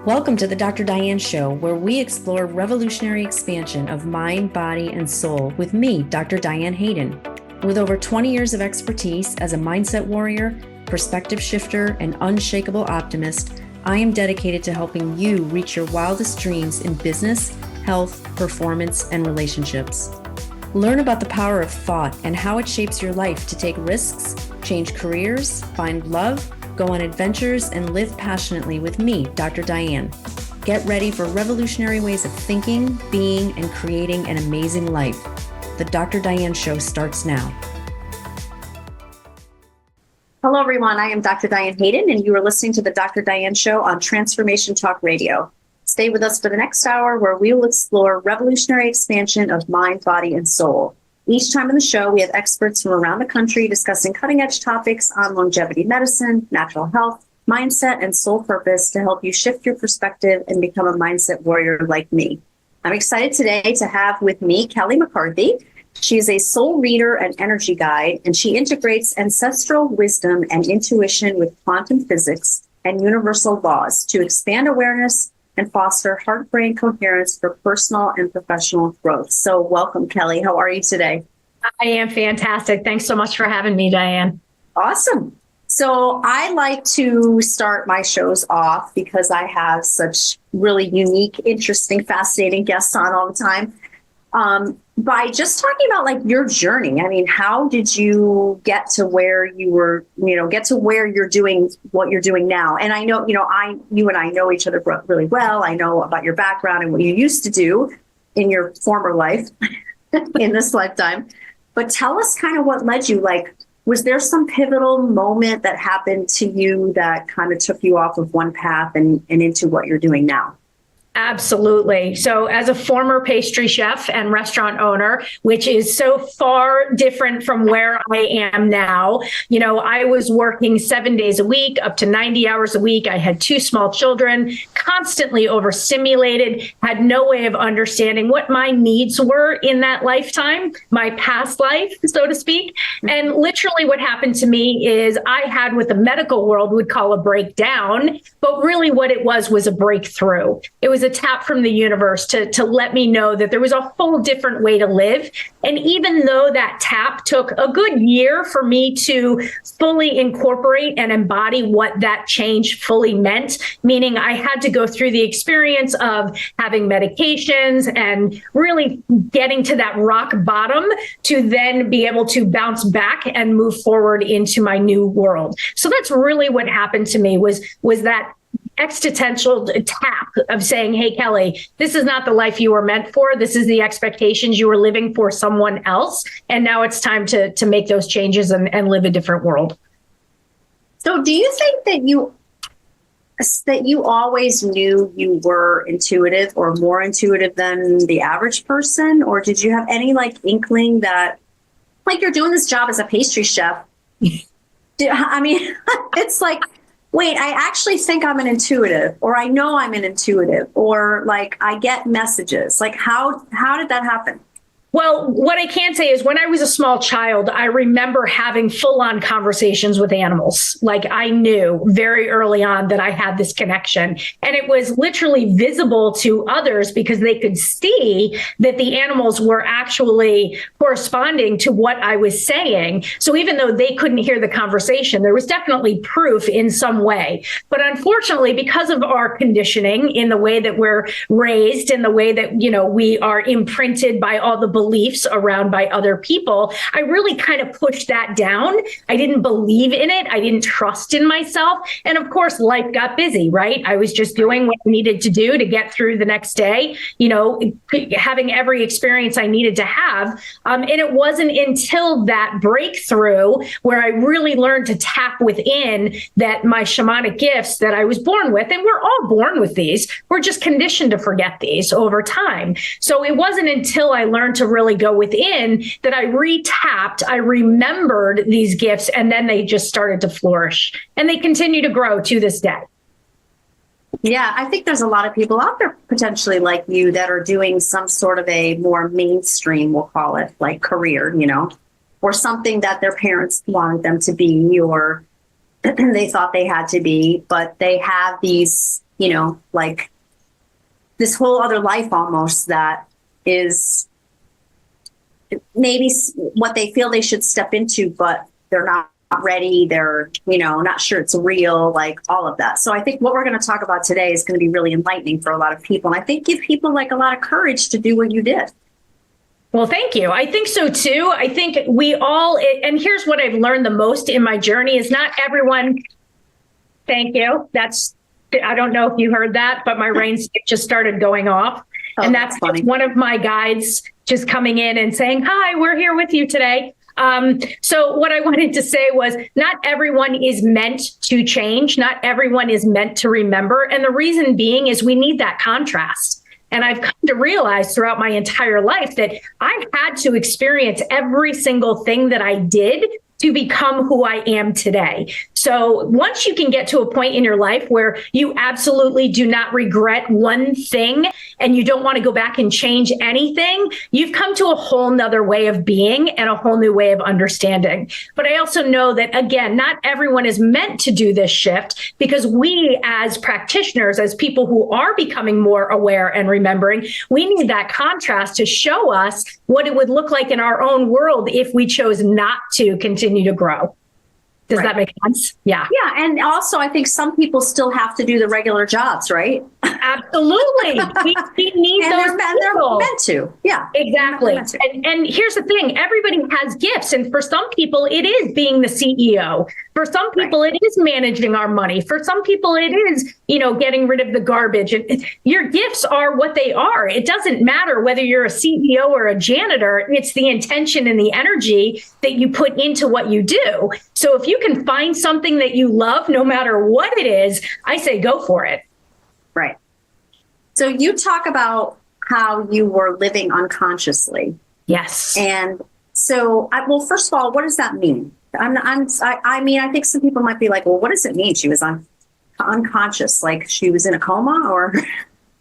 Welcome to the Dr. Diane Show, where we explore revolutionary expansion of mind, body, and soul with me, Dr. Diane Hayden. With over 20 years of expertise as a mindset warrior, perspective shifter, and unshakable optimist, I am dedicated to helping you reach your wildest dreams in business, health, performance, and relationships. Learn about the power of thought and how it shapes your life to take risks, change careers, find love, go on adventures, and live passionately with me, Dr. Diane. Get ready for revolutionary ways of thinking, being, and creating an amazing life. The Dr. Diane Show starts now. Hello, everyone. I am Dr. Diane Hayden, and you are listening to the Dr. Diane Show on Transformation Talk Radio. Stay with us for the next hour, where we will explore revolutionary expansion of mind, body, and soul. Each time in the show, we have experts from around the country discussing cutting-edge topics on longevity medicine, natural health, mindset, and soul purpose to help you shift your perspective and become a mindset warrior like me. I'm excited today to have with me Kelly McCarthy. She is a soul reader and energy guide, and she integrates ancestral wisdom and intuition with quantum physics and universal laws to expand awareness and foster heart-brain coherence for personal and professional growth. So welcome, Kelly. How are you today? I am fantastic. Thanks so much for having me, Diane. Awesome. So I like to start my shows off because I have such really unique, interesting, fascinating guests on all the time. By just talking about like your journey. I mean, how did you get to where you were, get to where you're doing what you're doing now? And I know, you and I know each other really well. I know about your background and what you used to do in your former life in this lifetime. But tell us kind of what led you, like, was there some pivotal moment that happened to you that kind of took you off of one path and into what you're doing now? Absolutely. So as a former pastry chef and restaurant owner, which is so far different from where I am now, I was working 7 days a week, up to 90 hours a week. I had 2 small children, constantly overstimulated, had no way of understanding what my needs were in that lifetime, my past life, so to speak. And literally what happened to me is I had what the medical world would call a breakdown, but really what it was a breakthrough. It was a tap from the universe to let me know that there was a whole different way to live. And even though that tap took a good year for me to fully incorporate and embody what that change fully meant, meaning I had to go through the experience of having medications and really getting to that rock bottom to then be able to bounce back and move forward into my new world. So that's really what happened to me was that existential tap of saying, hey, Kelly, this is not the life you were meant for. This is the expectations you were living for someone else. And now it's time to make those changes and live a different world. So do you think that you always knew you were intuitive or more intuitive than the average person? Or did you have any inkling that you're doing this job as a pastry chef? I mean, it's like, wait, I actually think I'm an intuitive, or I know I'm an intuitive, or I get messages. How did that happen? Well, what I can say is when I was a small child, I remember having full-on conversations with animals. I knew very early on that I had this connection. And it was literally visible to others because they could see that the animals were actually corresponding to what I was saying. So even though they couldn't hear the conversation, there was definitely proof in some way. But unfortunately, because of our conditioning in the way that we're raised, in the way that, we are imprinted by all the beliefs around by other people, I really kind of pushed that down. I didn't believe in it. I didn't trust in myself. And of course, life got busy, right? I was just doing what I needed to do to get through the next day, having every experience I needed to have. And it wasn't until that breakthrough where I really learned to tap within that my shamanic gifts that I was born with, and we're all born with these, we're just conditioned to forget these over time. So it wasn't until I learned to really go within that I retapped, I remembered these gifts, and then they just started to flourish. And they continue to grow to this day. Yeah, I think there's a lot of people out there potentially like you that are doing some sort of a more mainstream, we'll call it, career, or something that their parents wanted them to be, or they thought they had to be, but they have these like this whole other life almost that is maybe what they feel they should step into, but they're not ready. They're, not sure it's real, like all of that. So I think what we're going to talk about today is going to be really enlightening for a lot of people. And I think give people like a lot of courage to do what you did. Well, thank you. I think so too. I think we all, and here's what I've learned the most in my journey is not everyone. Thank you. I don't know if you heard that, but my rain stick just started going off. Oh, and that's funny. one of my guides just coming in and saying, hi, we're here with you today. So what I wanted to say was not everyone is meant to change. Not everyone is meant to remember. And the reason being is we need that contrast. And I've come to realize throughout my entire life that I had to experience every single thing that I did to become who I am today. So once you can get to a point in your life where you absolutely do not regret one thing and you don't want to go back and change anything, you've come to a whole nother way of being and a whole new way of understanding. But I also know that, again, not everyone is meant to do this shift because we as practitioners, as people who are becoming more aware and remembering, we need that contrast to show us what it would look like in our own world if we chose not to continue to grow. Does that make sense? Yeah. Yeah. And also, I think some people still have to do the regular jobs, right? Absolutely. We need and those they're meant to. Yeah. Exactly. And here's the thing. Everybody has gifts. And for some people, it is being the CEO. For some people, it is managing our money. For some people, it is, getting rid of the garbage. And your gifts are what they are. It doesn't matter whether you're a CEO or a janitor. It's the intention and the energy that you put into what you do. So if you can find something that you love, no matter what it is, I say go for it. Right. So you talk about how you were living unconsciously. Yes. And so, first of all, what does that mean? I think some people might be like, well, what does it mean? She was unconscious, like she was in a coma or...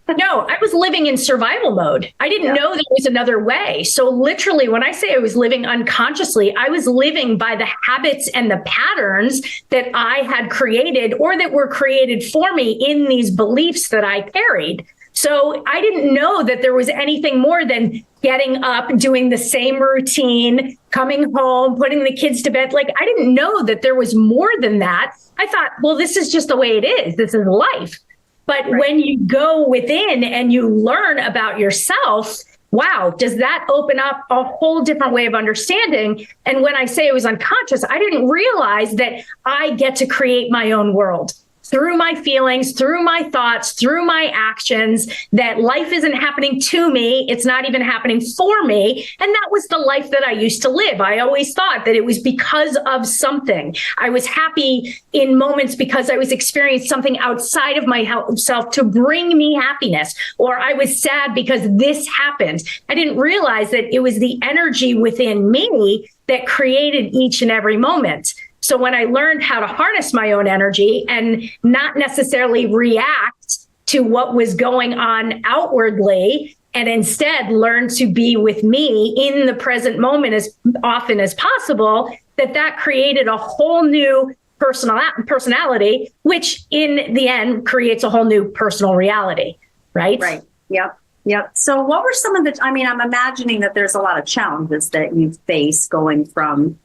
No, I was living in survival mode. I didn't know there was another way. So literally, when I say I was living unconsciously, I was living by the habits and the patterns that I had created or that were created for me in these beliefs that I carried. So I didn't know that there was anything more than getting up, doing the same routine, coming home, putting the kids to bed. Like, I didn't know that there was more than that. I thought, well, this is just the way it is. This is life. But when you go within and you learn about yourself, wow, does that open up a whole different way of understanding? And when I say it was unconscious, I didn't realize that I get to create my own world through my feelings, through my thoughts, through my actions, that life isn't happening to me. It's not even happening for me. And that was the life that I used to live. I always thought that it was because of something. I was happy in moments because I was experiencing something outside of myself to bring me happiness, or I was sad because this happened. I didn't realize that it was the energy within me that created each and every moment. So when I learned how to harness my own energy and not necessarily react to what was going on outwardly, and instead learn to be with me in the present moment as often as possible, that created a whole new personality, which in the end creates a whole new personal reality, right? Right. Yep. So what were some of I'm imagining that there's a lot of challenges that you face going from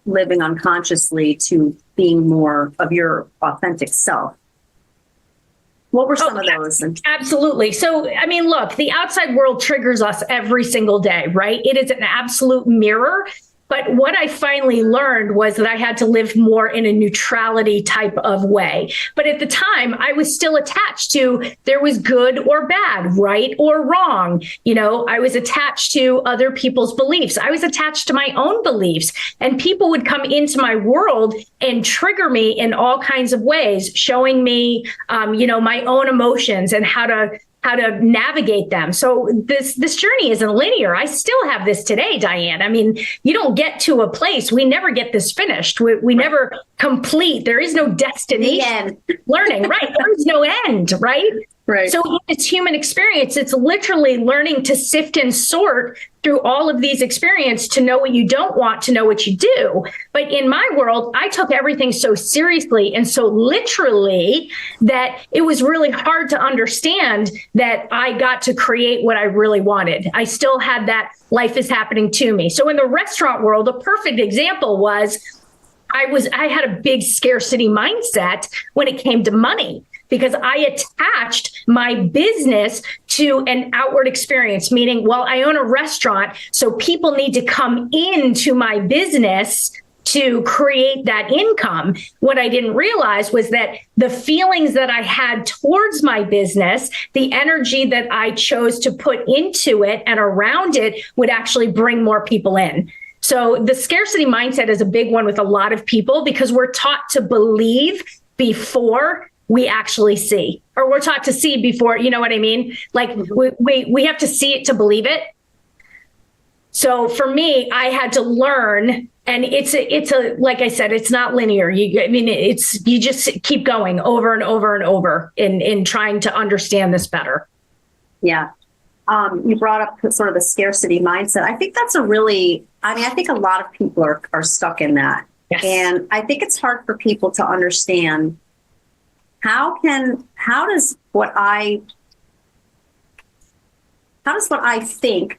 living unconsciously to being more of your authentic self. What were some of those? Absolutely. So, look, the outside world triggers us every single day, right? It is an absolute mirror. But what I finally learned was that I had to live more in a neutrality type of way. But at the time, I was still attached to there was good or bad, right or wrong. I was attached to other people's beliefs. I was attached to my own beliefs. And people would come into my world and trigger me in all kinds of ways, showing me, my own emotions and how to navigate them. So this journey isn't linear. I still have this today, Diane. You don't get to a place. We never get this finished. We never complete. There is no destination learning, right? There is no end, right? Right. So in its human experience, it's literally learning to sift and sort through all of these experiences to know what you don't want, to know what you do. But in my world, I took everything so seriously and so literally that it was really hard to understand that I got to create what I really wanted. I still had that life is happening to me. So in the restaurant world, a perfect example was I had a big scarcity mindset when it came to money, because I attached my business to an outward experience, meaning, well, I own a restaurant, so people need to come into my business to create that income. What I didn't realize was that the feelings that I had towards my business, the energy that I chose to put into it and around it would actually bring more people in. So the scarcity mindset is a big one with a lot of people because we're taught to believe before we actually see, or we're taught to see before, you know what I mean? Like we have to see it to believe it. So for me, I had to learn, and it's a like I said, it's not linear. You just keep going over and over and over in trying to understand this better. Yeah. You brought up sort of the scarcity mindset. I think that's I think a lot of people are stuck in that. Yes. And I think it's hard for people to understand how does what I think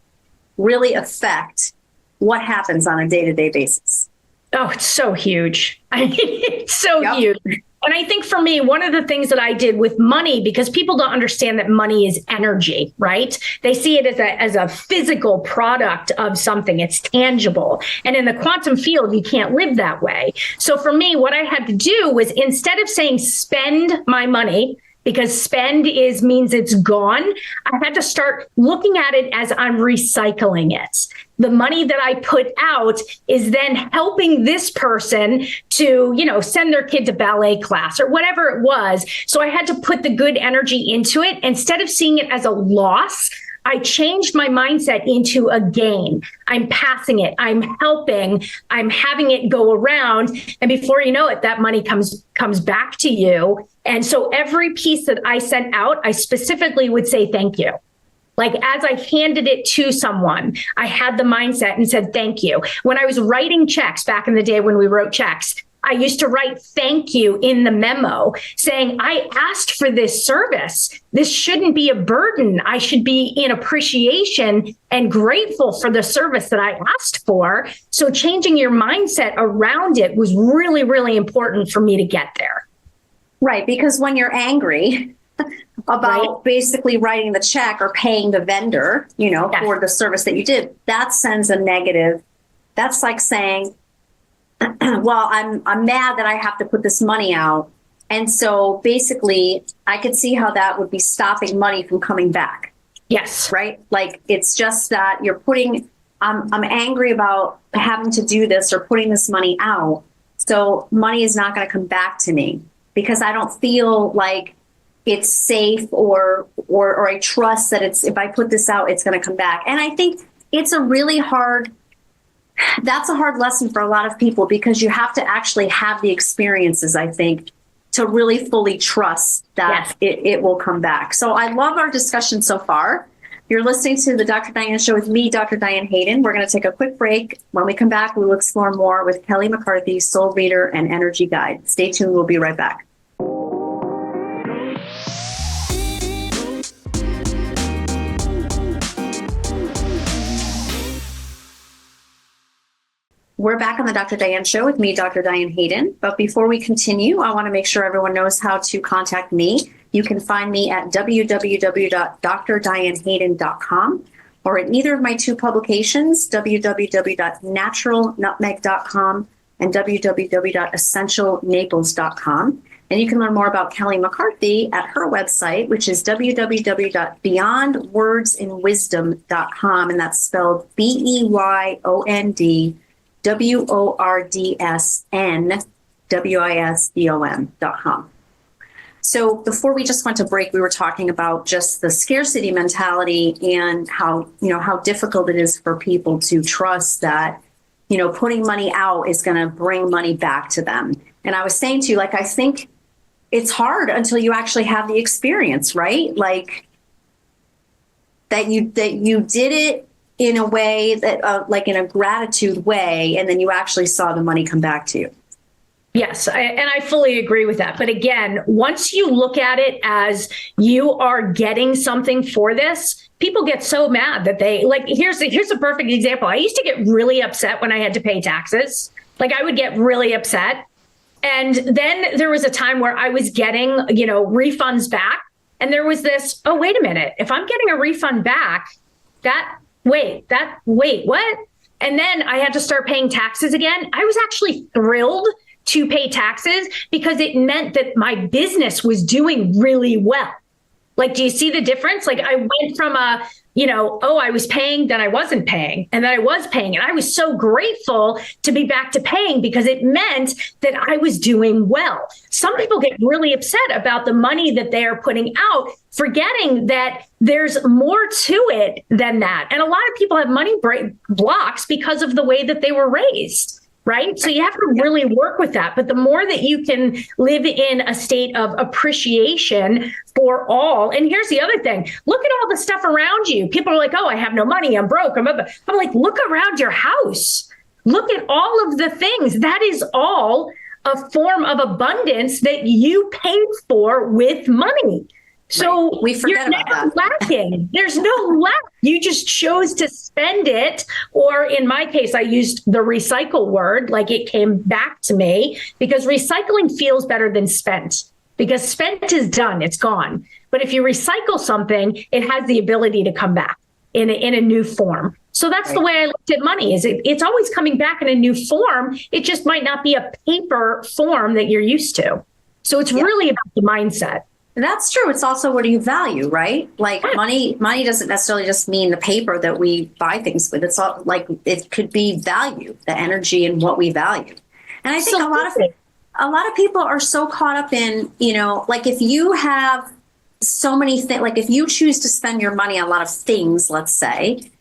really affect what happens on a day-to-day basis? Oh, it's so huge. I mean, it's so huge. And I think for me, one of the things that I did with money, because people don't understand that money is energy, right? They see it as a physical product of something. It's tangible. And in the quantum field, you can't live that way. So for me, what I had to do was, instead of saying spend my money, because spend means it's gone, I had to start looking at it as I'm recycling it. The money that I put out is then helping this person to, send their kid to ballet class or whatever it was. So I had to put the good energy into it. Instead of seeing it as a loss, I changed my mindset into a gain. I'm passing it. I'm helping. I'm having it go around. And before you know it, that money comes back to you. And so every piece that I sent out, I specifically would say thank you. Like, as I handed it to someone, I had the mindset and said, thank you. When I was writing checks back in the day when we wrote checks, I used to write thank you in the memo saying, I asked for this service. This shouldn't be a burden. I should be in appreciation and grateful for the service that I asked for. So changing your mindset around it was really, really important for me to get there. Right. Because when you're angry about basically writing the check or paying the vendor, for the service that you did, that sends a negative. That's like saying, well, I'm mad that I have to put this money out. And so basically I could see how that would be stopping money from coming back. Yes. Right. Like, it's just that I'm angry about having to do this or putting this money out. So money is not going to come back to me because I don't feel like it's safe or I trust that if I put this out, it's going to come back. And I think it's that's a hard lesson for a lot of people, because you have to actually have the experiences, I think, to really fully trust that it will come back. So I love our discussion so far. You're listening to the Dr. Diane Show with me, Dr. Diane Hayden. We're going to take a quick break. When we come back, we will explore more with Kelly McCarthy, Soul Reader and Energy Guide. Stay tuned. We'll be right back. We're back on the Dr. Diane Show with me, Dr. Diane Hayden. But before we continue, I want to make sure everyone knows how to contact me. You can find me at www.drdianehayden.com or at either of my two publications, www.naturalnutmeg.com and www.essentialnaples.com. And you can learn more about Kelly McCarthy at her website, which is www.beyondwordsandwisdom.com. And that's spelled BEYONDWORDSNWISDOM.com. So before we just went to break, we were talking about just the scarcity mentality and how difficult it is for people to trust that, putting money out is going to bring money back to them. And I was saying to you, like, I think it's hard until you actually have the experience, right? Like that you did it in a way that like in a gratitude way, and then you actually saw the money come back to you. Yes, and I fully agree with that. But again, once you look at it as you are getting something for this, people get so mad that they like, here's a perfect example. I used to get really upset when I had to pay taxes. Like I would get really upset. And then there was a time where I was getting, refunds back. And there was this, oh, wait a minute. If I'm getting a refund back, wait, what? And then I had to start paying taxes again. I was actually thrilled to pay taxes because it meant that my business was doing really well. Like, do you see the difference? Like I went from I was paying, then I wasn't paying, and then I was paying. And I was so grateful to be back to paying because it meant that I was doing well. Some people get really upset about the money that they're putting out, forgetting that there's more to it than that. And a lot of people have money blocks because of the way that they were raised. Right. So you have to really work with that. But the more that you can live in a state of appreciation for all. And here's the other thing. Look at all the stuff around you. People are like, oh, I have no money. I'm broke. I'm like, look around your house. Look at all of the things. That is all a form of abundance that you paid for with money. So right. We forget you're never lacking. There's no lack. You just chose to spend it. Or in my case, I used the recycle word, like it came back to me, because recycling feels better than spent, because spent is done, it's gone. But if you recycle something, it has the ability to come back in a new form. So that's right. The way I looked at money, is it's always coming back in a new form. It just might not be a paper form that you're used to. So it's really about the mindset. That's true. It's also what do you value, right? Like money doesn't necessarily just mean the paper that we buy things with. It's all like it could be value, the energy and what we value. And I think a lot of people are so caught up in, like if you have so many things, like if you choose to spend your money on a lot of things, let's say,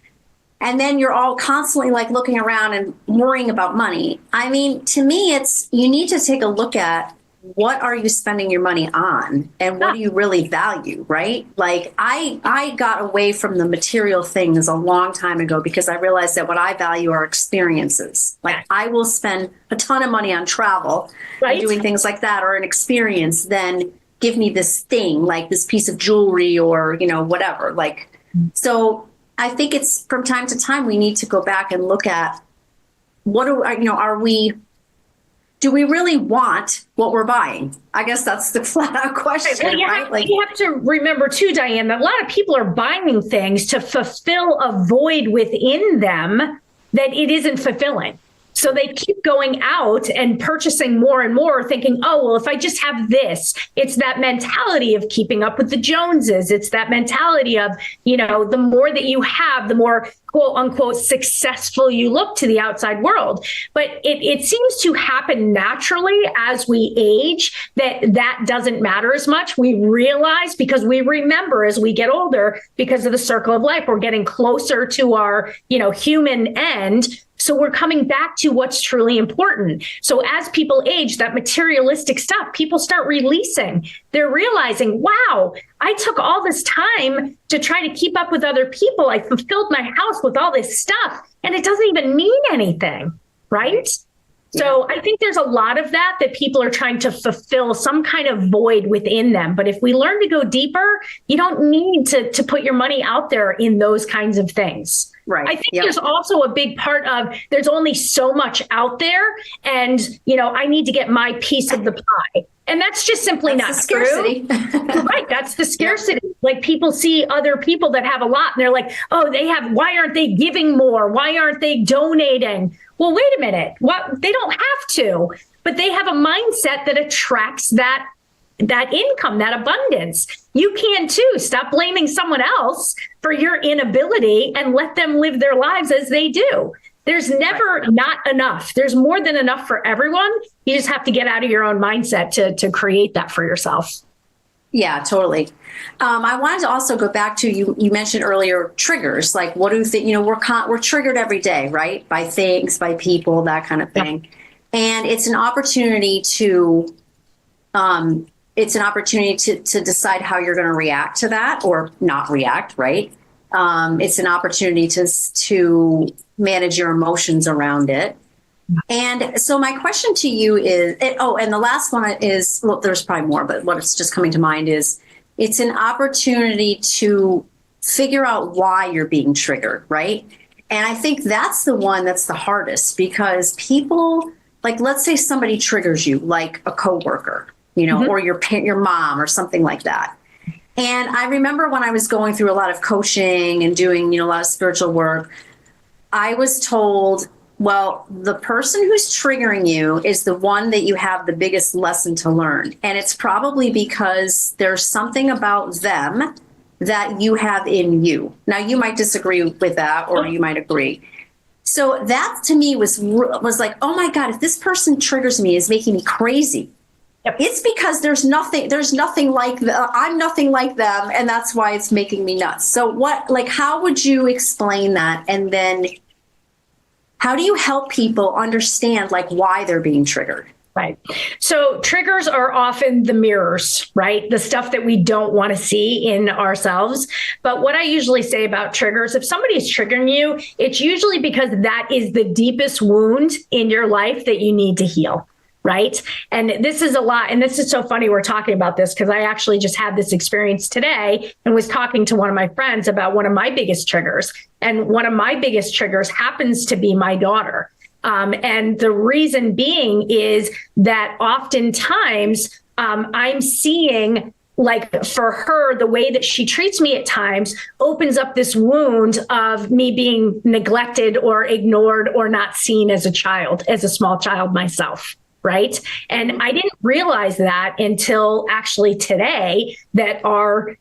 and then you're all constantly like looking around and worrying about money. I mean, to me, you need to take a look at what are you spending your money on and what do you really value, right? Like I got away from the material things a long time ago because I realized that what I value are experiences. Like I will spend a ton of money on travel and doing things like that, or an experience, then give me this thing, like this piece of jewelry or, whatever. Like, so I think it's from time to time, we need to go back and look at do we really want what we're buying? I guess that's the flat out question, right? You have to remember too, Diane, that a lot of people are buying things to fulfill a void within them that it isn't fulfilling. So they keep going out and purchasing more and more, thinking, oh, well, if I just have this, it's that mentality of keeping up with the Joneses. It's that mentality of, the more that you have, the more quote unquote successful you look to the outside world. But it seems to happen naturally as we age that doesn't matter as much. We realize, because we remember as we get older, because of the circle of life, we're getting closer to our, human end. So we're coming back to what's truly important. So as people age, that materialistic stuff, people start releasing. They're realizing, wow, I took all this time to try to keep up with other people. I fulfilled my house with all this stuff, and it doesn't even mean anything, right? Yeah. So I think there's a lot of that people are trying to fulfill some kind of void within them. But if we learn to go deeper, you don't need to put your money out there in those kinds of things. Right. I think there's also a big part of there's only so much out there, and I need to get my piece of the pie. And that's just simply not scarcity. True. Right. That's the scarcity. Yeah. Like people see other people that have a lot and they're like, oh, why aren't they giving more? Why aren't they donating? Well, wait a minute. What? They don't have to, but they have a mindset that attracts that income, that abundance. You can too. Stop blaming someone else for your inability and let them live their lives as they do. There's never not enough. There's more than enough for everyone. You just have to get out of your own mindset to create that for yourself. Yeah, totally. I wanted to also go back to you mentioned earlier triggers. Like, what do you think? We're triggered every day, right? By things, by people, that kind of thing. Yeah. And it's an opportunity to it's an opportunity to decide how you're going to react to that or not react, right? It's an opportunity to manage your emotions around it. And so my question to you is, and the last one is, well, there's probably more, but what's just coming to mind is it's an opportunity to figure out why you're being triggered, right? And I think that's the one that's the hardest, because people, like, let's say somebody triggers you, like a coworker, or your mom or something like that. And I remember when I was going through a lot of coaching and doing, a lot of spiritual work, I was told, well, the person who's triggering you is the one that you have the biggest lesson to learn. And it's probably because there's something about them that you have in you. Now, you might disagree with that, or you might agree. So that to me was like, oh my God, if this person triggers me, is making me crazy. Yep. It's because there's nothing like I'm nothing like them. And that's why it's making me nuts. So how would you explain that? And then how do you help people understand why they're being triggered? Right. So triggers are often the mirrors, right? The stuff that we don't want to see in ourselves. But what I usually say about triggers, if somebody is triggering you, it's usually because that is the deepest wound in your life that you need to heal. Right. And this is a lot. And this is so funny we're talking about this, because I actually just had this experience today and was talking to one of my friends about one of my biggest triggers. And one of my biggest triggers happens to be my daughter. And the reason being is that oftentimes I'm seeing, for her, the way that she treats me at times opens up this wound of me being neglected or ignored or not seen as a small child myself. Right. And I didn't realize that until actually today, that our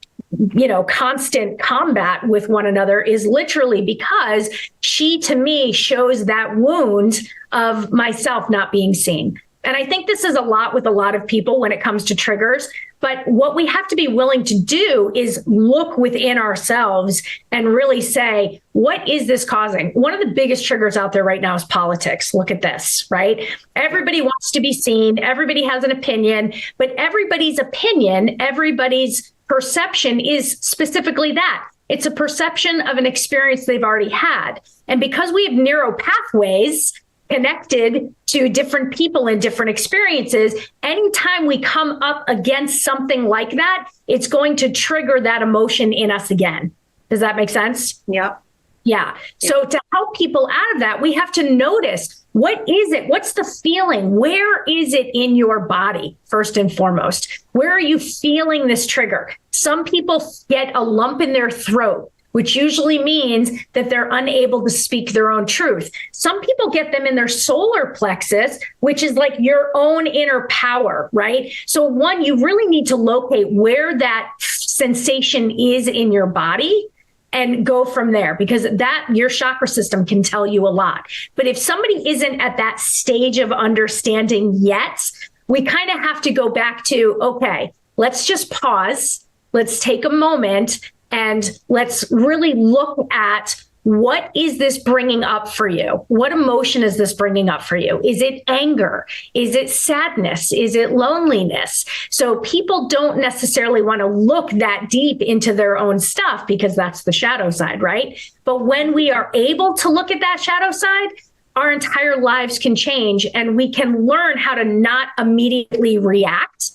constant combat with one another is literally because she, to me, shows that wound of myself not being seen. And I think this is a lot with a lot of people when it comes to triggers. But what we have to be willing to do is look within ourselves and really say, what is this causing? One of the biggest triggers out there right now is politics. Look at this, right? Everybody wants to be seen. Everybody has an opinion, but everybody's opinion, everybody's perception is specifically that. It's a perception of an experience they've already had. And because we have narrow pathways connected to different people and different experiences, anytime we come up against something like that, it's going to trigger that emotion in us again. Does that make sense? Yep. Yeah. So to help people out of that, we have to notice, what is it? What's the feeling? Where is it in your body, first and foremost? Where are you feeling this trigger? Some people get a lump in their throat, which usually means that they're unable to speak their own truth. Some people get them in their solar plexus, which is like your own inner power, right? So one, you really need to locate where that sensation is in your body and go from there, because that your chakra system can tell you a lot. But if somebody isn't at that stage of understanding yet, we kind of have to go back to, okay, let's just pause. Let's take a moment and let's really look at, what is this bringing up for you? What emotion is this bringing up for you? Is it anger? Is it sadness? Is it loneliness? So people don't necessarily want to look that deep into their own stuff, because that's the shadow side, right? But when we are able to look at that shadow side, our entire lives can change, and we can learn how to not immediately react.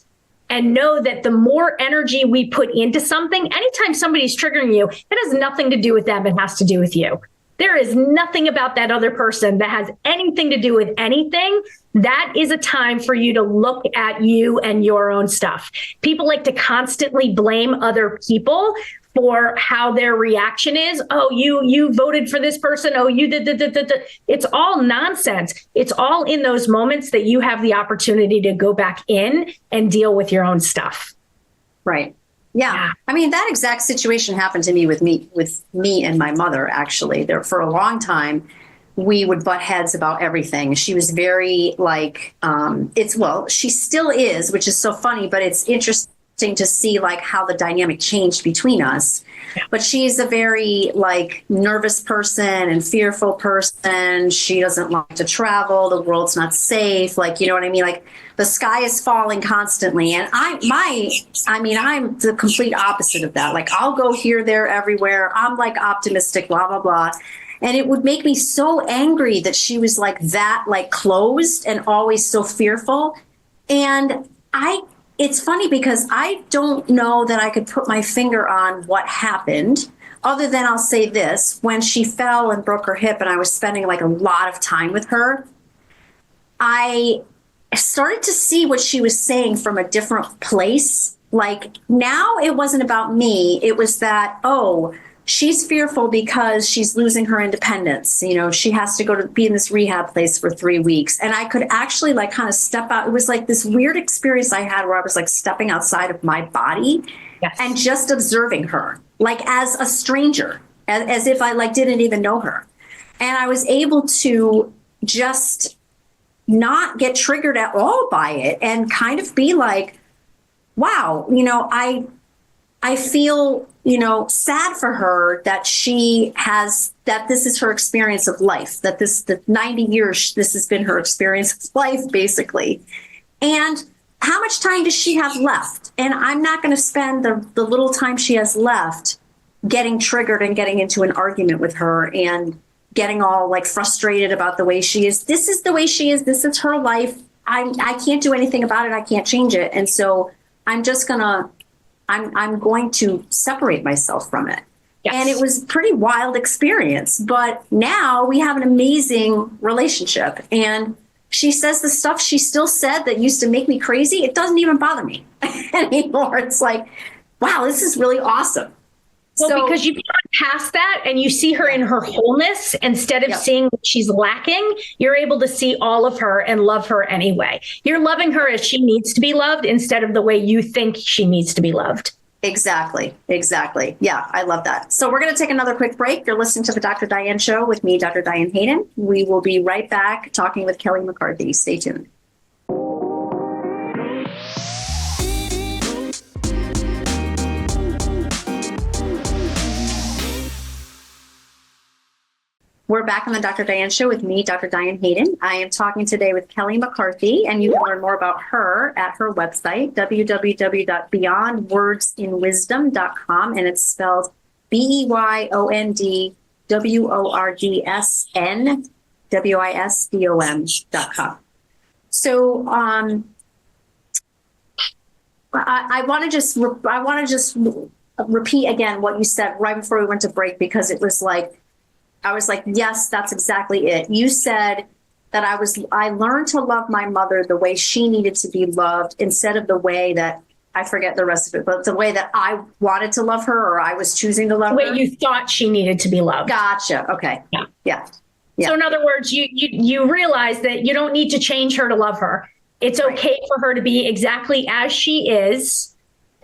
And know that the more energy we put into something, anytime somebody's triggering you, it has nothing to do with them. It has to do with you. There is nothing about that other person that has anything to do with anything. That is a time for you to look at you and your own stuff. People like to constantly blame other people for how their reaction is. Oh, you voted for this person. Oh, you did. It's all nonsense. It's all in those moments that you have the opportunity to go back in and deal with your own stuff. Right. Yeah. I mean, that exact situation happened to me with me and my mother, actually. There for a long time, we would butt heads about everything. She was very she still is, which is so funny, but it's interesting to see like how the dynamic changed between us. Yeah. But she's a very like nervous person and fearful person. She doesn't like to travel. The world's not safe. Like, you know what I mean? Like the sky is falling constantly. And I'm the complete opposite of that. Like I'll go here, there, everywhere. I'm like optimistic, blah, blah, blah. And it would make me so angry that she was like that, like closed and always so fearful. And it's funny because I don't know that I could put my finger on what happened, other than I'll say this: when she fell and broke her hip and I was spending like a lot of time with her, I started to see what she was saying from a different place. Like now it wasn't about me. It was that, oh, she's fearful because she's losing her independence. You know, she has to be in this rehab place for 3 weeks. And I could actually like kind of step out. It was like this weird experience I had where I was like stepping outside of my body. Yes. And just observing her like as a stranger, as if I like didn't even know her. And I was able to just not get triggered at all by it and kind of be like, wow, you know, I feel, you know, sad for her that that this is her experience of life, that the 90 years, this has been her experience of life, basically. And how much time does she have left? And I'm not going to spend the little time she has left getting triggered and getting into an argument with her and getting all like frustrated about the way she is. This is the way she is. This is her life. I can't do anything about it. I can't change it. And so I'm going to separate myself from it. Yes. And it was a pretty wild experience. But now we have an amazing relationship. And she says the stuff she still said that used to make me crazy. It doesn't even bother me anymore. It's like, wow, this is really awesome. Well, because you've gone past that and you see her in her wholeness instead of seeing what she's lacking, you're able to see all of her and love her anyway. You're loving her as she needs to be loved instead of the way you think she needs to be loved. Exactly. Yeah, I love that. So we're going to take another quick break. You're listening to the Dr. Diane Show with me, Dr. Diane Hayden. We will be right back talking with Kelly McCarthy. Stay tuned. We're back on the Dr. Diane Show with me, Dr. Diane Hayden. I am talking today with Kelly McCarthy, and you can learn more about her at her website, www.beyondwordsinwisdom.com, and it's spelled BEYONDWORDSNWISDOM.com. So I want to just repeat again what you said right before we went to break, because it was like, I was like, yes, that's exactly it. You said that I learned to love my mother the way she needed to be loved instead of the way that, I forget the rest of it, but the way that I wanted to love her or I was choosing to love her. The way you thought she needed to be loved. Gotcha. Okay. Yeah. So in other words, you realize that you don't need to change her to love her. It's okay for her to be exactly as she is.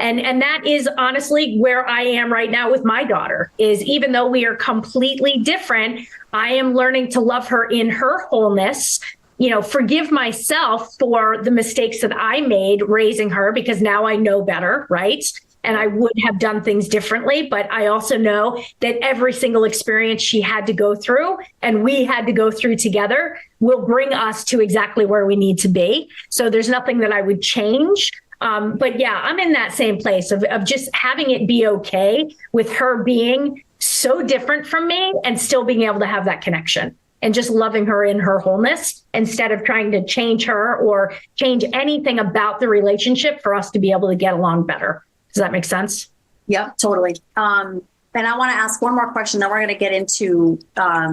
And that is honestly where I am right now with my daughter, is even though we are completely different, I am learning to love her in her wholeness, you know, forgive myself for the mistakes that I made raising her, because now I know better, right? And I would have done things differently. But I also know that every single experience she had to go through and we had to go through together will bring us to exactly where we need to be. So there's nothing that I would change. But yeah, I'm in that same place of just having it be okay with her being so different from me and still being able to have that connection and just loving her in her wholeness instead of trying to change her or change anything about the relationship for us to be able to get along better. Does that make sense? Yep, totally. And I want to ask one more question, then we're going to get into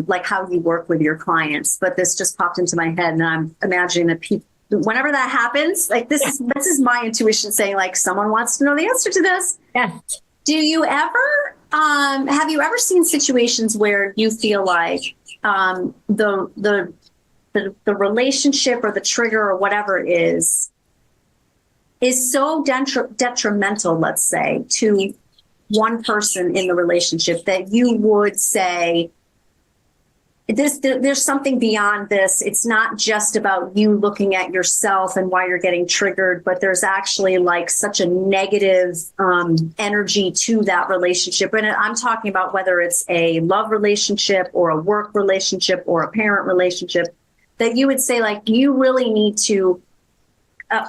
like how you work with your clients. But this just popped into my head, and I'm imagining that people, whenever that happens, like this is my intuition saying like someone wants to know the answer to this. Yes. Do you ever have you ever seen situations where you feel like the relationship or the trigger or whatever it is so detrimental, let's say, to one person in the relationship that you would say, there's something beyond this. It's not just about you looking at yourself and why you're getting triggered, but there's actually like such a negative energy to that relationship. And I'm talking about whether it's a love relationship or a work relationship or a parent relationship, that you would say like, you really need to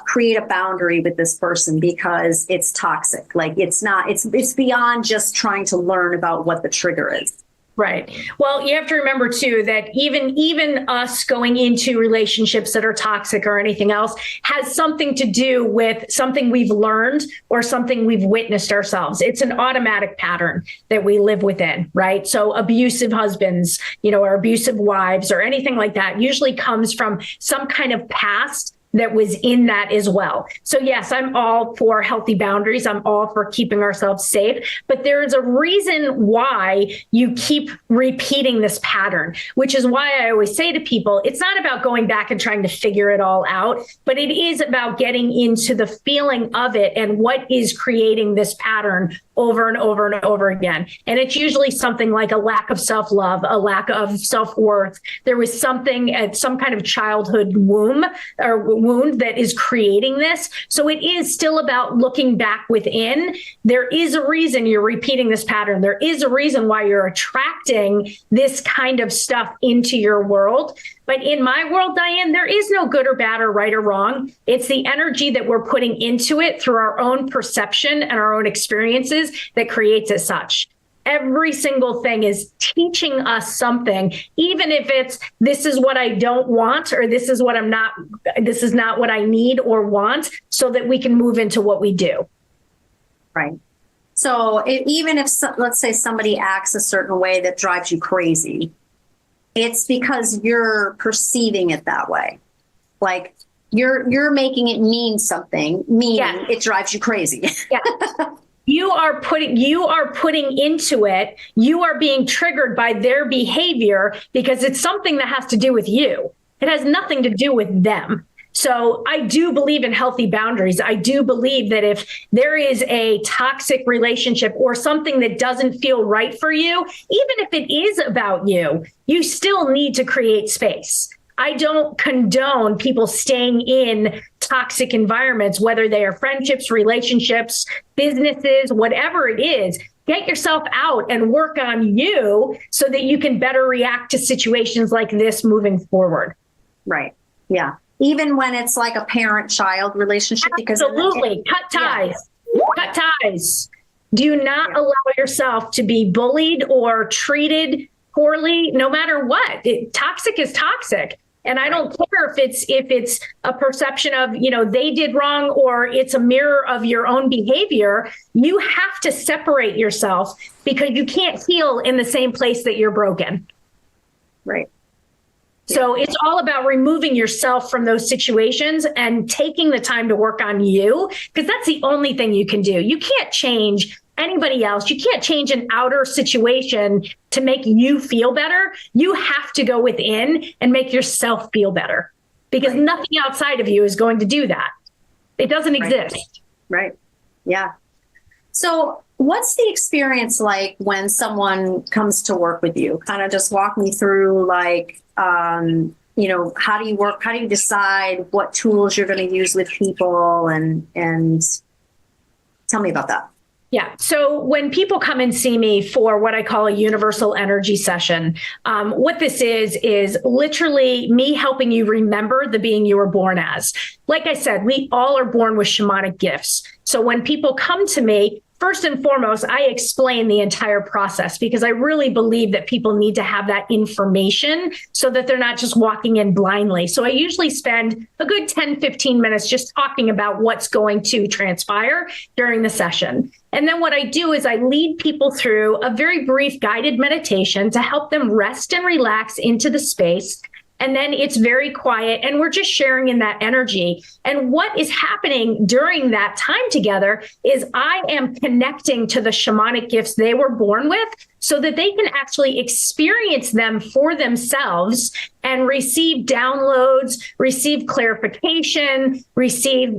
create a boundary with this person because it's toxic. Like it's beyond just trying to learn about what the trigger is. Right. Well, you have to remember too that even us going into relationships that are toxic or anything else has something to do with something we've learned or something we've witnessed ourselves. It's an automatic pattern that we live within, right? So abusive husbands, or abusive wives or anything like that usually comes from some kind of past that was in that as well. So yes, I'm all for healthy boundaries. I'm all for keeping ourselves safe, but there is a reason why you keep repeating this pattern, which is why I always say to people, it's not about going back and trying to figure it all out, but it is about getting into the feeling of it and what is creating this pattern over and over and over again. And it's usually something like a lack of self-love, a lack of self-worth. There was something at some kind of childhood wound that is creating this. So it is still about looking back within. There is a reason you're repeating this pattern. There is a reason why you're attracting this kind of stuff into your world. But in my world, Diane, there is no good or bad or right or wrong. It's the energy that we're putting into it through our own perception and our own experiences that creates it such. Every single thing is teaching us something, even if it's, this is what I don't want, or this is not what I need or want, so that we can move into what we do. Right. So even if, let's say somebody acts a certain way that drives you crazy, it's because you're perceiving it that way. Like you're making it mean something, meaning it drives you crazy. Yeah. You are putting into it, you are being triggered by their behavior because it's something that has to do with you. It has nothing to do with them. So I do believe in healthy boundaries. I do believe that if there is a toxic relationship or something that doesn't feel right for you, even if it is about you, you still need to create space. I don't condone people staying in toxic environments, whether they are friendships, relationships, businesses, whatever it is. Get yourself out and work on you so that you can better react to situations like this moving forward. Right. Yeah. Even when it's like a parent-child relationship. Absolutely. Cut ties. Yeah. Cut ties. Do not allow yourself to be bullied or treated poorly, no matter what. Toxic is toxic. And I don't care if it's a perception of, they did wrong or it's a mirror of your own behavior. You have to separate yourself because you can't heal in the same place that you're broken. Right. So it's all about removing yourself from those situations and taking the time to work on you, because that's the only thing you can do. You can't change anybody else. You can't change an outer situation to make you feel better. You have to go within and make yourself feel better, because nothing outside of you is going to do that. It doesn't exist. Right. Yeah. So what's the experience like when someone comes to work with you? Kind of just walk me through like, how do you work? How do you decide what tools you're going to use with people, and tell me about that. Yeah. So when people come and see me for what I call a universal energy session, what this is literally me helping you remember the being you were born as. Like I said, we all are born with shamanic gifts. So when people come to me, first and foremost, I explain the entire process, because I really believe that people need to have that information so that they're not just walking in blindly. So I usually spend a good 10, 15 minutes just talking about what's going to transpire during the session. And then what I do is I lead people through a very brief guided meditation to help them rest and relax into the space. And then it's very quiet and we're just sharing in that energy. And what is happening during that time together is I am connecting to the shamanic gifts they were born with so that they can actually experience them for themselves and receive downloads, receive clarification, receive,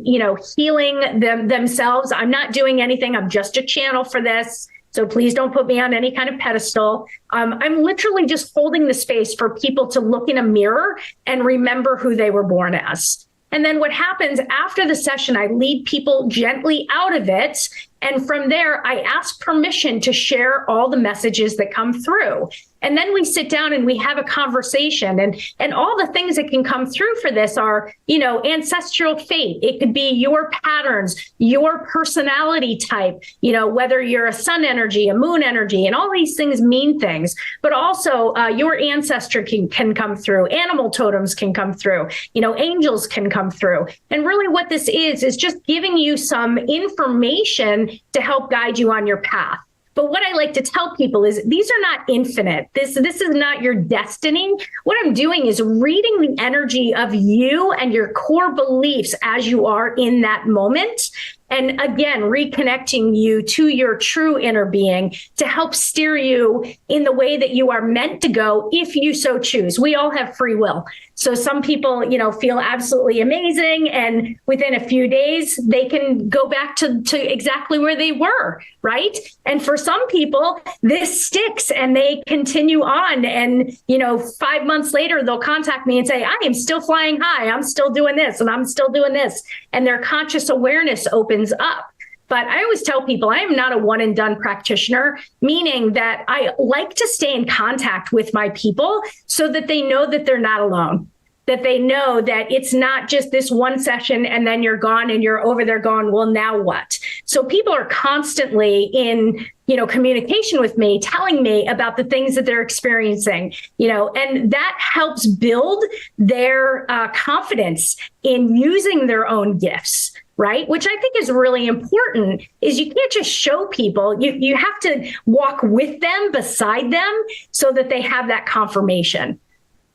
healing themselves. I'm not doing anything. I'm just a channel for this. So please don't put me on any kind of pedestal. I'm literally just holding the space for people to look in a mirror and remember who they were born as. And then what happens after the session, I lead people gently out of it. And from there, I ask permission to share all the messages that come through. And then we sit down and we have a conversation, and all the things that can come through for this are, ancestral fate. It could be your patterns, your personality type, whether you're a sun energy, a moon energy, and all these things mean things, but also your ancestor can come through. Animal totems can come through, angels can come through. And really what this is just giving you some information to help guide you on your path. But what I like to tell people is these are not infinite. This is not your destiny. What I'm doing is reading the energy of you and your core beliefs as you are in that moment. And again, reconnecting you to your true inner being to help steer you in the way that you are meant to go if you so choose. We all have free will. So some people, feel absolutely amazing. And within a few days, they can go back to exactly where they were, right? And for some people, this sticks and they continue on. And, 5 months later, they'll contact me and say, I am still flying high. I'm still doing this and I'm still doing this. And their conscious awareness opens up. But I always tell people I am not a one and done practitioner, meaning that I like to stay in contact with my people so that they know that they're not alone, that they know that it's not just this one session and then you're gone and you're over there going, well, now what? So people are constantly in, communication with me, telling me about the things that they're experiencing, and that helps build their confidence in using their own gifts. Right? Which I think is really important, is you can't just show people, you have to walk with them, beside them, so that they have that confirmation.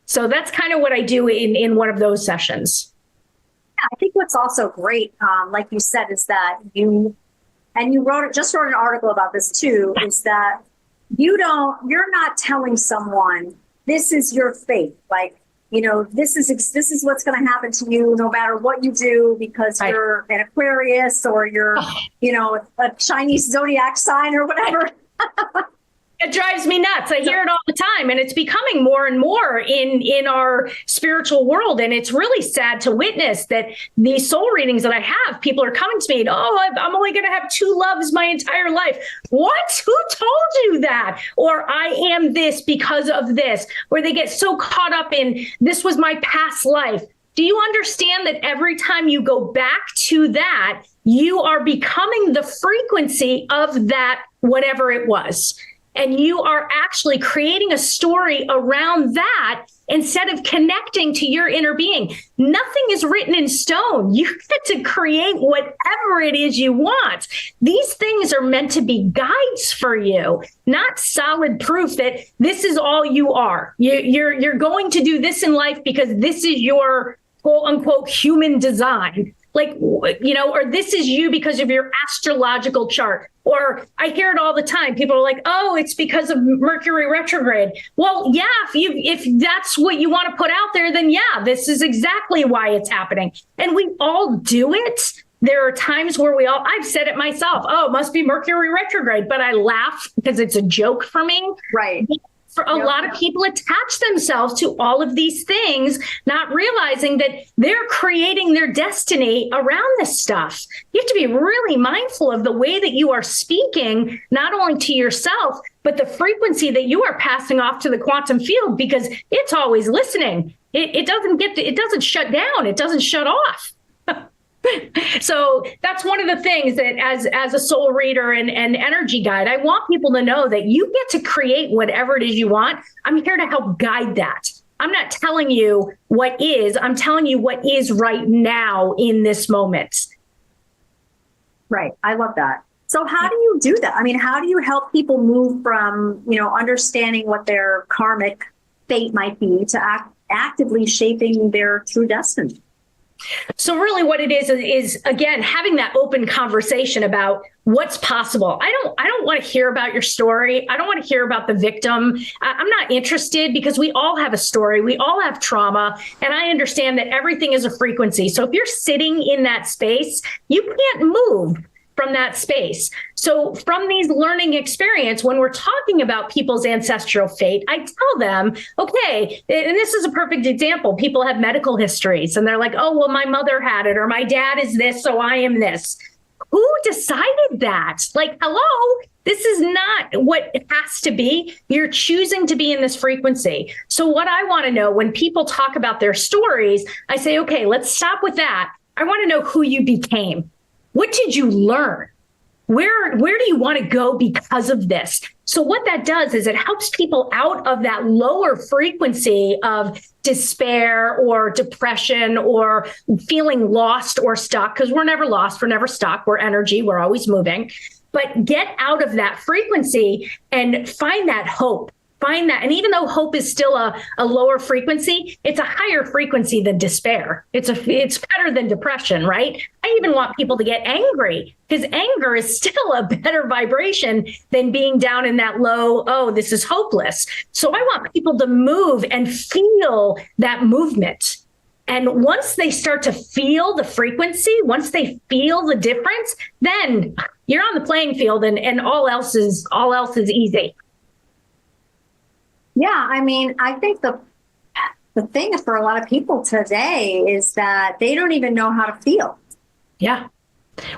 So that's kind of what I do in one of those sessions. Yeah, I think what's also great, like you said, is that you wrote an article about this too, is that you're not telling someone this is your fate. Like, this is what's going to happen to you no matter what you do because right. You're an Aquarius or you're, a Chinese zodiac sign or whatever. It drives me nuts. I hear it all the time, and it's becoming more and more in our spiritual world. And it's really sad to witness that these soul readings that I have, people are coming to me and, I'm only going to have 2 loves my entire life. What? Who told you that? Or I am this because of this, where they get so caught up in this was my past life. Do you understand that every time you go back to that, you are becoming the frequency of that, whatever it was? And you are actually creating a story around that instead of connecting to your inner being. Nothing is written in stone. You get to create whatever it is you want. These things are meant to be guides for you, not solid proof that this is all you are. You're going to do this in life because this is your quote unquote human design. Or this is you because of your astrological chart. Or I hear it all the time. People are like, oh, it's because of Mercury retrograde. Well, yeah, if that's what you want to put out there, then yeah, this is exactly why it's happening. And we all do it. There are times where I've said it myself, oh, it must be Mercury retrograde, but I laugh because it's a joke for me. Right. For a lot of people attach themselves to all of these things, not realizing that they're creating their destiny around this stuff. You have to be really mindful of the way that you are speaking, not only to yourself, but the frequency that you are passing off to the quantum field, because it's always listening. It doesn't shut down. It doesn't shut off. So that's one of the things that as a soul reader and energy guide, I want people to know that you get to create whatever it is you want. I'm here to help guide that. I'm not telling you what is, I'm telling you what is right now in this moment. Right. I love that. So how do you do that? I mean, how do you help people move from, understanding what their karmic fate might be to actively shaping their true destiny? So really what it is again, having that open conversation about what's possible. I don't want to hear about your story. I don't want to hear about the victim. I'm not interested, because we all have a story. We all have trauma. And I understand that everything is a frequency. So if you're sitting in that space, you can't move. from that space. So from these learning experience, when we're talking about people's ancestral fate, I tell them, okay, and this is a perfect example. People have medical histories and they're like, oh, well, my mother had it, or my dad is this, so I am this. Who decided that? Like, hello, this is not what it has to be. You're choosing to be in this frequency. So what I want to know when people talk about their stories, I say, okay, let's stop with that. I want to know who you became. What did you learn? Where do you want to go because of this? So what that does is it helps people out of that lower frequency of despair or depression or feeling lost or stuck, because we're never lost, we're never stuck, we're energy, we're always moving. But get out of that frequency and find that hope. Find that. And even though hope is still a lower frequency, it's a higher frequency than despair. It's better than depression, right? I even want people to get angry, because anger is still a better vibration than being down in that low, oh, this is hopeless. So I want people to move and feel that movement. And once they start to feel the frequency, once they feel the difference, then you're on the playing field and all else is easy. Yeah, I mean, I think the thing for a lot of people today is that they don't even know how to feel. Yeah.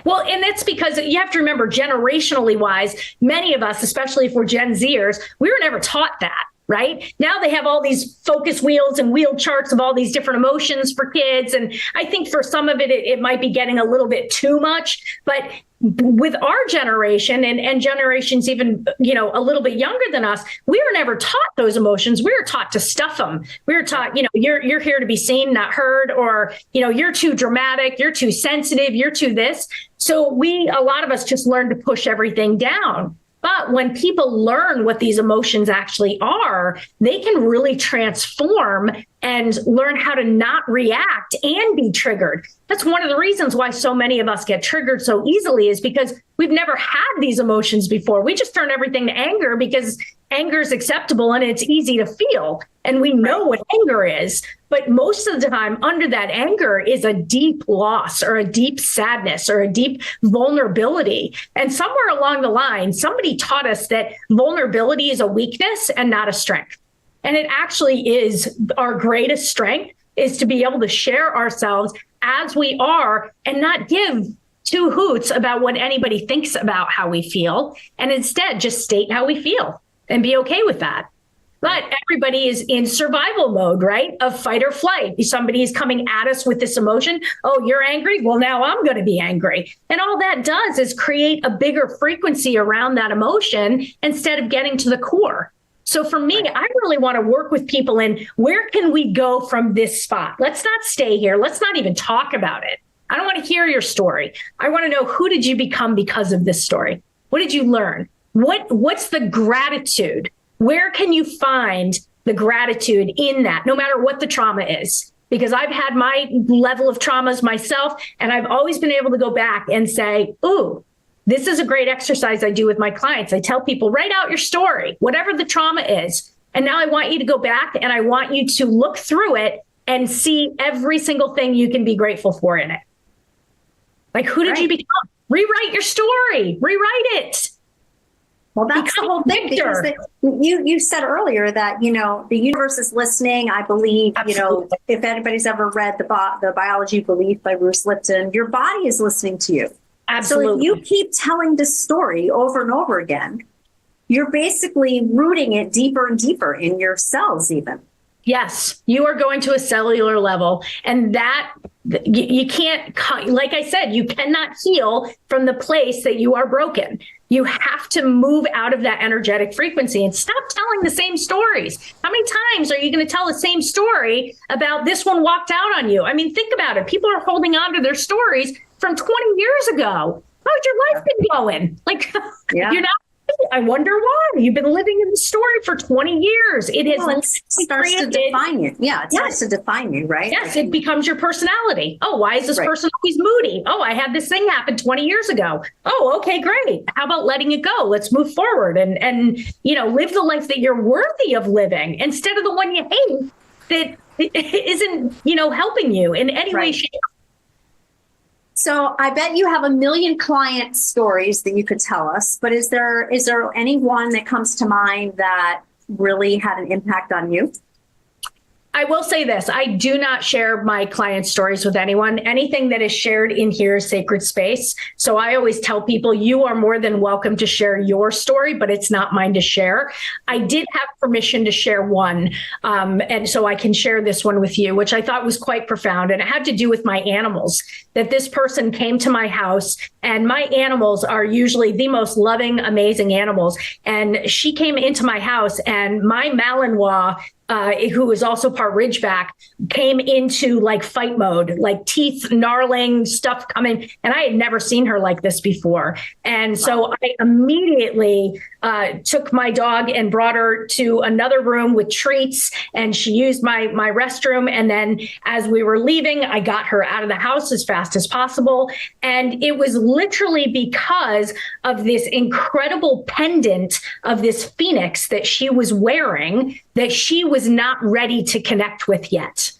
Well, and that's because you have to remember, generationally wise, many of us, especially if we're Gen Zers, we were never taught that. Right now, they have all these focus wheels and wheel charts of all these different emotions for kids. And I think for some of it, it might be getting a little bit too much. But with our generation and generations even, a little bit younger than us, we were never taught those emotions. We were taught to stuff them. We were taught, you're here to be seen, not heard, or, you're too dramatic, you're too sensitive, you're too this. So a lot of us just learned to push everything down. But when people learn what these emotions actually are, they can really transform and learn how to not react and be triggered. That's one of the reasons why so many of us get triggered so easily, is because we've never had these emotions before. We just turn everything to anger because anger is acceptable and it's easy to feel. And we know what anger is. But most of the time, under that anger is a deep loss or a deep sadness or a deep vulnerability. And somewhere along the line, somebody taught us that vulnerability is a weakness and not a strength. And it actually is our greatest strength, is to be able to share ourselves as we are and not give two hoots about what anybody thinks about how we feel, and instead just state how we feel and be okay with that. But everybody is in survival mode, right? Of fight or flight. Somebody is coming at us with this emotion. Oh, you're angry? Well, now I'm going to be angry. And all that does is create a bigger frequency around that emotion instead of getting to the core. So for me, I really want to work with people in where can we go from this spot? Let's not stay here. Let's not even talk about it. I don't want to hear your story. I want to know, who did you become because of this story? What did you learn? What's the gratitude? Where can you find the gratitude in that, no matter what the trauma is? Because I've had my level of traumas myself, and I've always been able to go back and say, ooh, this is a great exercise I do with my clients. I tell people, write out your story, whatever the trauma is. And now I want you to go back and I want you to look through it and see every single thing you can be grateful for in it. Like, who did you become? Rewrite your story, rewrite it. Well, that's the whole thing, because you said earlier that, the universe is listening. I believe, Absolutely. If anybody's ever read the Biology of Belief by Bruce Lipton, your body is listening to you. Absolutely. So if you keep telling this story over and over again, you're basically rooting it deeper and deeper in your cells even. Yes, you are going to a cellular level, and that you can't, like I said, you cannot heal from the place that you are broken. You have to move out of that energetic frequency and stop telling the same stories. How many times are you going to tell the same story about this one walked out on you? I mean, think about it. People are holding on to their stories from 20 years ago. How's your life been going? Like, you're not. I wonder why. You've been living in the story for 20 years. It starts to define you. Yeah, it starts to define you, right? Yes, it becomes your personality. Oh, why is this person always moody? Oh, I had this thing happen 20 years ago. Oh, okay, great. How about letting it go? Let's move forward and live the life that you're worthy of living instead of the one you hate that isn't, helping you in any way, shape. So I bet you have a million client stories that you could tell us, but is there any one that comes to mind that really had an impact on you? I will say this. I do not share my client stories with anyone. Anything that is shared in here is sacred space. So I always tell people, you are more than welcome to share your story, but it's not mine to share. I did have permission to share one. And so I can share this one with you, which I thought was quite profound. And it had to do with my animals, that this person came to my house, and my animals are usually the most loving, amazing animals. And she came into my house, and my Malinois, who is also part Ridgeback, came into like fight mode, like teeth gnarling, stuff coming. And I had never seen her like this before. And so I immediately took my dog and brought her to another room with treats, and she used my restroom. And then as we were leaving, I got her out of the house as fast as possible. And it was literally because of this incredible pendant of this phoenix that she was wearing that she was not ready to connect with yet.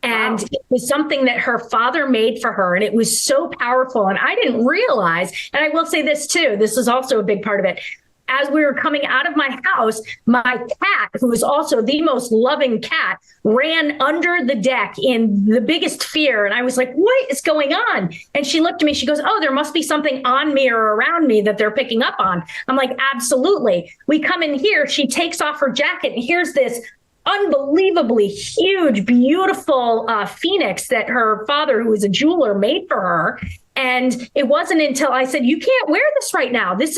And It was something that her father made for her. And it was so powerful. And I didn't realize, and I will say this too, this is also a big part of it. As we were coming out of my house, my cat, who is also the most loving cat, ran under the deck in the biggest fear. And I was like, what is going on? And she looked at me, she goes, oh, there must be something on me or around me that they're picking up on. I'm like, absolutely. We come in here, she takes off her jacket, and here's this unbelievably huge, beautiful phoenix that her father, who was a jeweler, made for her. And it wasn't until I said, you can't wear this right now. This,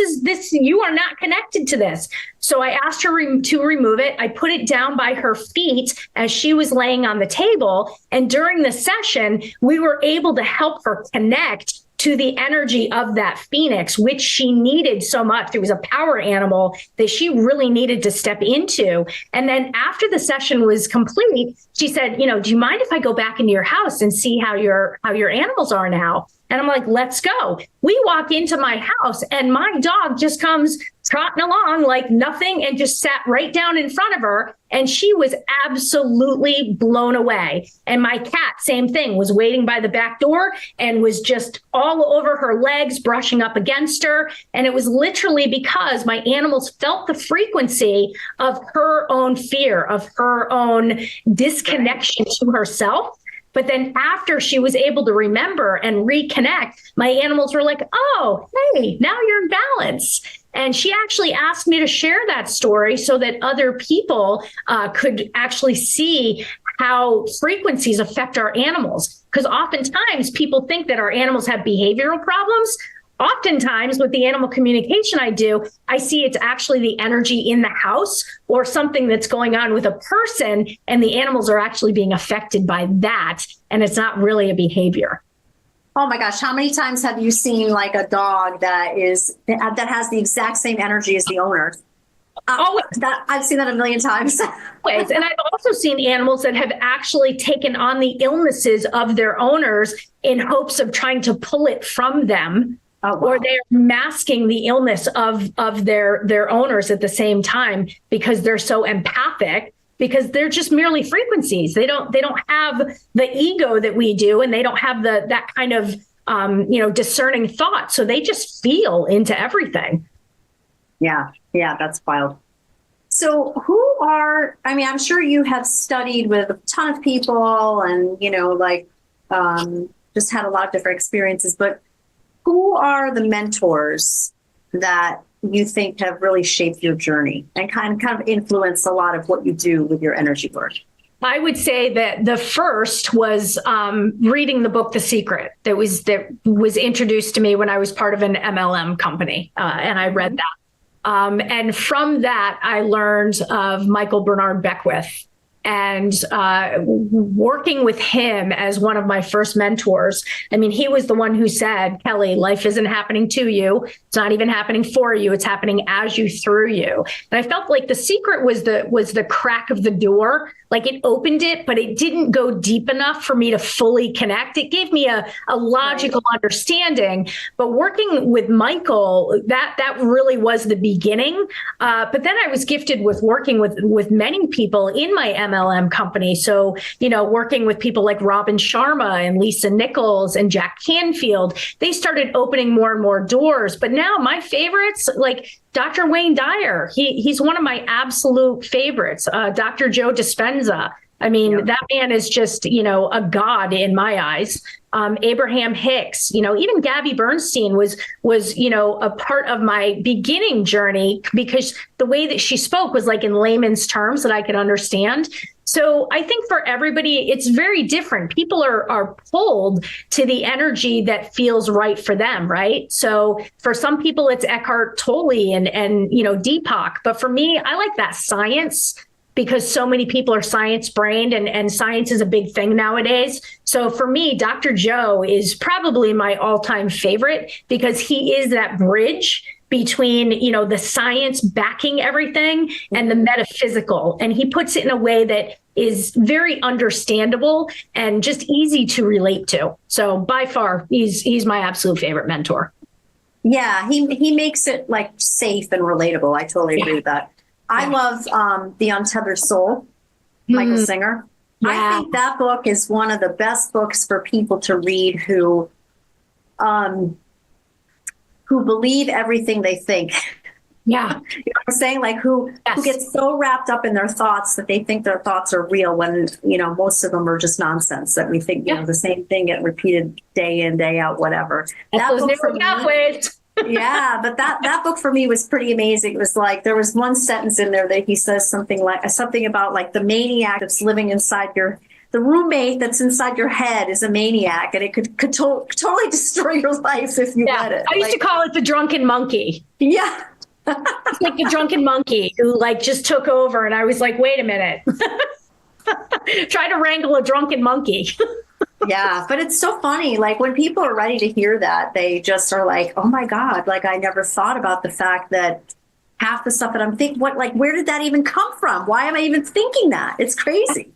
you are not connected to this. So I asked her to remove it. I put it down by her feet as she was laying on the table. And during the session, we were able to help her connect to the energy of that phoenix, which she needed so much. It was a power animal that she really needed to step into. And then after the session was complete, she said, do you mind if I go back into your house and see how your animals are now? And I'm like, let's go. We walk into my house, and my dog just comes trotting along like nothing and just sat right down in front of her. And she was absolutely blown away. And my cat, same thing, was waiting by the back door and was just all over her legs, brushing up against her. And it was literally because my animals felt the frequency of her own fear, of her own disconnection to herself. But then after she was able to remember and reconnect, my animals were like, oh, hey, now you're in balance. And she actually asked me to share that story so that other people could actually see how frequencies affect our animals. Because oftentimes people think that our animals have behavioral problems. Oftentimes with the animal communication I do, I see it's actually the energy in the house or something that's going on with a person, and the animals are actually being affected by that. And it's not really a behavior. Oh my gosh, how many times have you seen like a dog that has the exact same energy as the owner? I've seen that a million times. And I've also seen animals that have actually taken on the illnesses of their owners in hopes of trying to pull it from them. Oh, wow. Or they're masking the illness of their owners at the same time because they're so empathic, because they're just merely frequencies. They don't have the ego that we do, and they don't have that kind of discerning thought. So they just feel into everything. Yeah, that's wild. So I'm sure you have studied with a ton of people and just had a lot of different experiences, but who are the mentors that you think have really shaped your journey and kind of influenced a lot of what you do with your energy work? I would say that the first was reading the book, The Secret, that was introduced to me when I was part of an MLM company, and I read that. And from that, I learned of Michael Bernard Beckwith. And working with him as one of my first mentors, I mean, he was the one who said, Kelly, life isn't happening to you. It's not even happening for you. It's happening as you, through you. And I felt like The Secret was the crack of the door. Like it opened it, but it didn't go deep enough for me to fully connect. It gave me a logical understanding, but working with Michael, that really was the beginning. But then I was gifted with working with many people in my MLM company. So, working with people like Robin Sharma and Lisa Nichols and Jack Canfield, they started opening more and more doors. But now my favorites, like Dr. Wayne Dyer, he's one of my absolute favorites. Dr. Joe Dispenza. I mean, that man is just, a god in my eyes. Abraham Hicks, even Gabby Bernstein was, a part of my beginning journey because the way that she spoke was like in layman's terms that I could understand. So I think for everybody, it's very different. People are pulled to the energy that feels right for them, right? So for some people, it's Eckhart Tolle and Deepak. But for me, I like that science, because so many people are science brained and science is a big thing nowadays. So for me, Dr. Joe is probably my all-time favorite because he is that bridge between, the science backing everything and the metaphysical. And he puts it in a way that is very understandable and just easy to relate to. So by far, he's my absolute favorite mentor. Yeah, he makes it like safe and relatable. I totally agree with that. I love The Untethered Soul, Michael Singer. Yeah. I think that book is one of the best books for people to read who believe everything they think. Yeah. You know what I'm saying? Like who get so wrapped up in their thoughts that they think their thoughts are real when, most of them are just nonsense that we think, the same thing get repeated day in, day out, whatever. That those narrow pathways. Yeah, but that book for me was pretty amazing. It was like there was one sentence in there that he says something about like the maniac that's living inside the roommate that's inside your head is a maniac, and it could totally destroy your life if you let it. I used to call it the drunken monkey. Yeah. It's like the drunken monkey who just took over, and I was like, wait a minute. Try to wrangle a drunken monkey. Yeah, but it's so funny. Like when people are ready to hear that, they just are like, oh my God, like I never thought about the fact that half the stuff that I'm thinking, where did that even come from? Why am I even thinking that? It's crazy.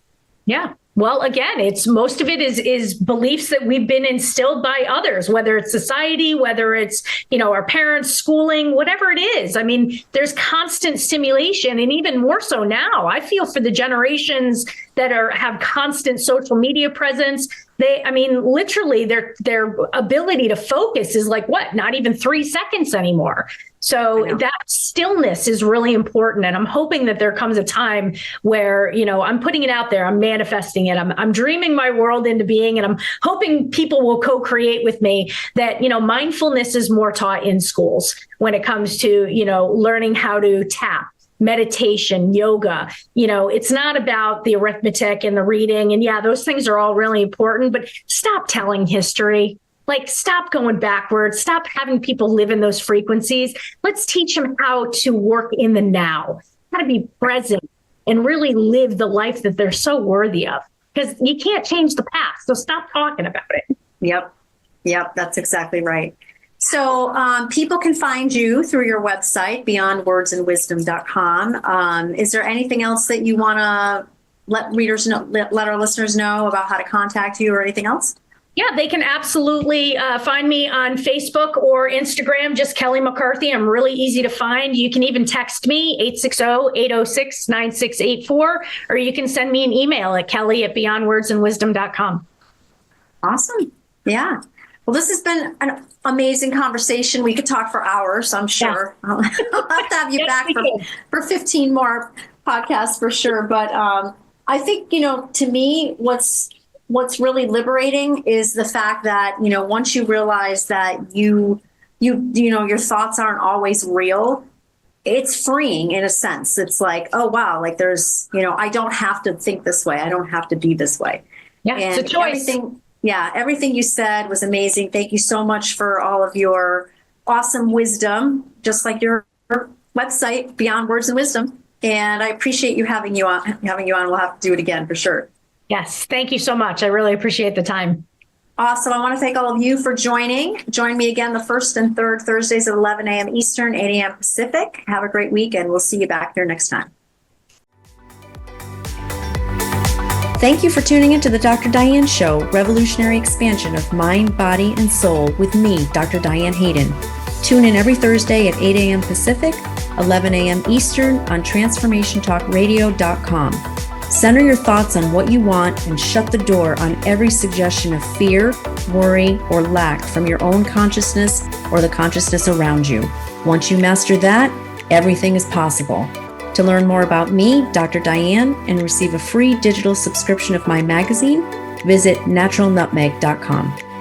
Yeah. Well, again, most of it is beliefs that we've been instilled by others, whether it's society, whether it's, our parents, schooling, whatever it is. I mean, there's constant stimulation, and even more so now. I feel for the generations that have constant social media presence. Literally their ability to focus is like not even 3 seconds anymore. So that stillness is really important. And I'm hoping that there comes a time where, I'm putting it out there, I'm manifesting it, I'm dreaming my world into being, and I'm hoping people will co-create with me that, mindfulness is more taught in schools when it comes to, learning how to tap. Meditation, yoga, it's not about the arithmetic and the reading. And those things are all really important, but stop telling history. Like, stop going backwards. Stop having people live in those frequencies. Let's teach them how to work in the now, how to be present and really live the life that they're so worthy of, because you can't change the past. So stop talking about it. Yep. That's exactly right. So people can find you through your website, beyondwordsandwisdom.com. Is there anything else that you want to let readers know, let our listeners know about how to contact you or anything else? Yeah, they can absolutely find me on Facebook or Instagram, just Kelly McCarthy. I'm really easy to find. You can even text me, 860-806-9684, or you can send me an email at kelly@beyondwordsandwisdom.com. Awesome. Yeah. Well, this has been an amazing conversation. We could talk for hours, I'm sure. Yeah. I'll have to have you back for 15 more podcasts for sure. But I think, to me, what's really liberating is the fact that, once you realize that your thoughts aren't always real, it's freeing in a sense. It's like, oh, wow, like there's, I don't have to think this way. I don't have to be this way. Yeah, and it's a choice. Everything you said was amazing. Thank you so much for all of your awesome wisdom, just like your website, Beyond Words and Wisdom. And I appreciate you having you on. We'll have to do it again for sure. Yes. Thank you so much. I really appreciate the time. Awesome. I want to thank all of you for joining. Join me again the first and third Thursdays at 11 a.m. Eastern, 8 a.m. Pacific. Have a great week, and we'll see you back here next time. Thank you for tuning into the Dr. Diane Show, revolutionary expansion of mind, body, and soul with me, Dr. Diane Hayden. Tune in every Thursday at 8 a.m. Pacific, 11 a.m. Eastern on transformationtalkradio.com. Center your thoughts on what you want and shut the door on every suggestion of fear, worry, or lack from your own consciousness or the consciousness around you. Once you master that, everything is possible. To learn more about me, Dr. Diane, and receive a free digital subscription of my magazine, visit naturalnutmeg.com.